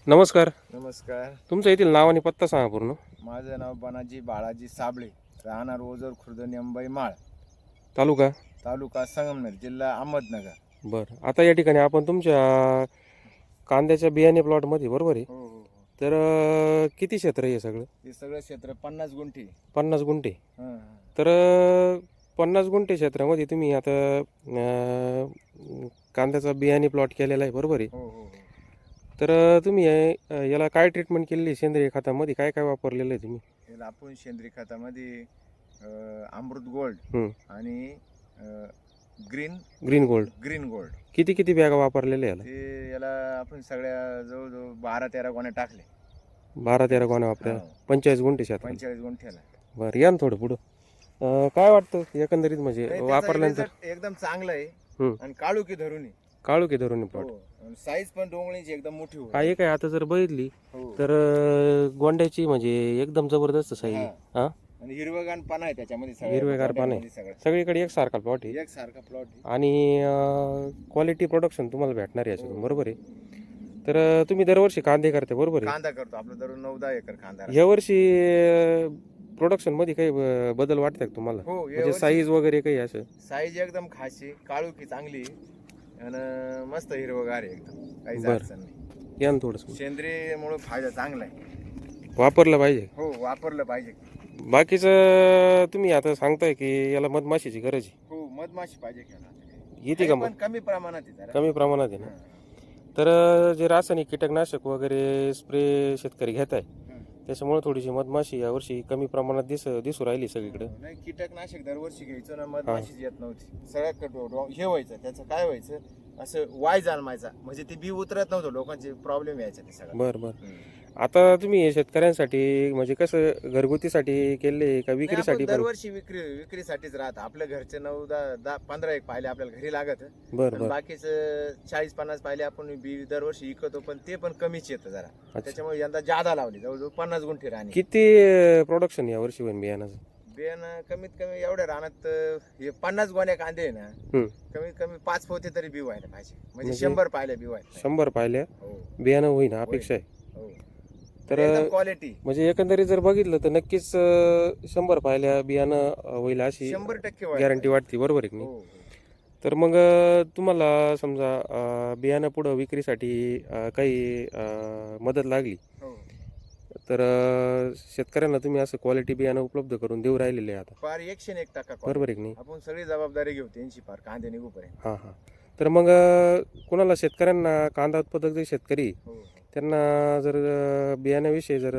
नमस्कार. नमस्कार. तुमचं येथील नाव आणि पत्ता सांगा पूर्ण. माझं नाव बनाजी बाळाजी साबळे, राहणार ओझर खुर्द नेंबई माळ, तालुका. तालुका संगमनेर, जिल्हा अहमदनगर. बरं, आता या ठिकाणी आपण तुमच्या कांद्याच्या बियाणे प्लॉटमध्ये, बरोबर आहे? हो हो हो. तर किती क्षेत्र आहे सगळं? हे सगळं क्षेत्र 50 गुंठी. 50 गुंठे. हं, हं. तर 50 गुंठे क्षेत्रामध्ये तुम्ही आता कांद्याचा बियाणे प्लॉट केलेला आहे, बरोबर आहे? हो हो हो. तर तुम्ही याला काय ट्रीटमेंट केलेली आहे? सेंद्रिय खतामध्ये काय काय वापरलेलं आहे तुम्ही? याला आपण सेंद्रिय खतामध्ये अमृत गोल्ड हं. आणि green green gold. Green gold किती किती बॅगा वापरलेल्या याला? ते याला आपण सगळ्या जवळजवळ 12-13 गोण्या टाकले. 12-13 गोण्या वापरल्या. हो. 45 गुंठे क्षेत्र. 45 गुंठ्याला. बरं, या ना थोडं पुढं. काय वाटतं एकंदरीत म्हणजे नाही, त्याचा वापरल्यानंतर? result एकदम चांगला आहे हं. आणि काळुकी धरून आहे. काळू की धरून प्लॉट. साईज पण डोंगळीची एकदम मोठी होती. काय काय आता जर बघितली हो. तर गोंड्याची म्हणजे एकदम जबरदस्त साईज आहे. हा, आणि हिरवगान पानं आहे त्याच्यामध्ये सगळ्या हिरवेगार पानं आहे. गोंड्यामध्ये सगळं. सगळीकडे एकसारखा प्लॉट आहे एकसारखा प्लॉट आहे. आणि क्वालिटी प्रोडक्शन तुम्हाला भेटणार आहे याच्यातून, हो. बरोबर आहे? तर तुम्ही दरवर्षी कांदे करते, बरोबर आहे? कांदा करतो आपलं दररोज 9-10 एकर कांदा. यावर्षी प्रोडक्शन मध्ये काही बदल वाटतात का तुम्हाला? हो, म्हणजे साईज वगैरे काही असं? साईज एकदम खाशी, काळुकी चांगली आणि मस्त हिरवगार आहे एकदम, काहीच बरं. अडचण नाही. या ना थोडंसं. सेंद्रियमुळे फायदा चांगला आहे. वापरलं पाहिजे. हो, वापरलं पाहिजे. बाकीचं तुम्ही आता सांगताय की याला मधमाशीची गरज आहे. हो, मधमाशी पाहिजे की येते का पण मग? कमी प्रमाणात आहे जरा. कमी प्रमाणात आहे ना? हं. तर जे रासायनिक कीटकनाशक वगैरे स्प्रे शेतकरी घेत आहे, हं. त्याच्यामुळे थोडीशी मधमाशी यावर्षी कमी प्रमाणात दिसू राहिली सगळीकडे. नाही, कीटकनाशक दरवर्षी घ्यायचं ना, मधमाशीच येत नव्हती. सगळ्यात हे व्हायचं, त्याचं काय व्हायचं, असं वाय जाणवायचा, म्हणजे ते बी उतरत नव्हतं, लोकांचे प्रॉब्लेम यायचा ते सगळं. बरं बरं. आता तुम्ही हे शेतकऱ्यांसाठी म्हणजे कसं घरगुतीसाठी केले का नाही, विक्रीसाठी आपण पण? दरवर्षी विक्रीसाठीच राहत. आपल्या घरचे 9-10-15 एक पाहिले आपल्याला घरी लागत. बरं आणि बरं. बाकीचं 40-50 पाहिले आपण बी दरवर्षी विकतो, पण ते पण कमीच येतं जरा. अच्छा. त्याच्यामुळे यंदा जादा लावली, जवळजवळ 50 गुंठे राहणे. किती प्रोडक्शन यावर्षी होईल बियाणाचं? बियाणं कमीत कमी एवढ्या रानात हे 50 गोण्या कांदे आहे ना, हं. कमीत कमी 5 पोते तरी बी व्हायला पाहिजे, म्हणजे म्हणजे 100 पाहिले बी व्हायला पाहिजे. 100 पाहिल्या हो बियाणं होईन अपेक्षा आहे. हो. तर एकदम क्वालिटी म्हणजे एकंदरीत जर बघितलं तर नक्कीच 100 पाहिल्या बियाणं होईल अशी 100% गॅरंटी वाटते, बरोबर आहे की हो नाही? हो. तर मग तुम्हाला समजा बियाणं पुढं विक्रीसाठी काही मदत लागली हो. तर शेतकऱ्यांना तुम्ही असं क्वालिटी बियाणं उपलब्ध करून देऊ राहिलेले आहे आता, फार 101% बरोबर आहे की नाही? आपण सगळी जबाबदारी घेऊ त्यांची, फार कांदे निघूपर्यंत. हां हां. तर मग कुणाला शेतकऱ्यांना कांदा उत्पादक जे शेतकरी हो त्यांना जर बियाण्याविषयी जर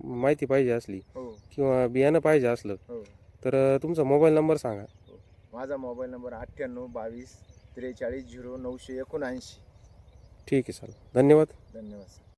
माहिती पाहिजे असली हो किंवा बियाणं पाहिजे असलं हो तर तुमचा मोबाईल नंबर सांगा. हो. माझा मोबाईल नंबर 98 22 43 0 979. ठीक आहे सर, धन्यवाद. धन्यवाद सर.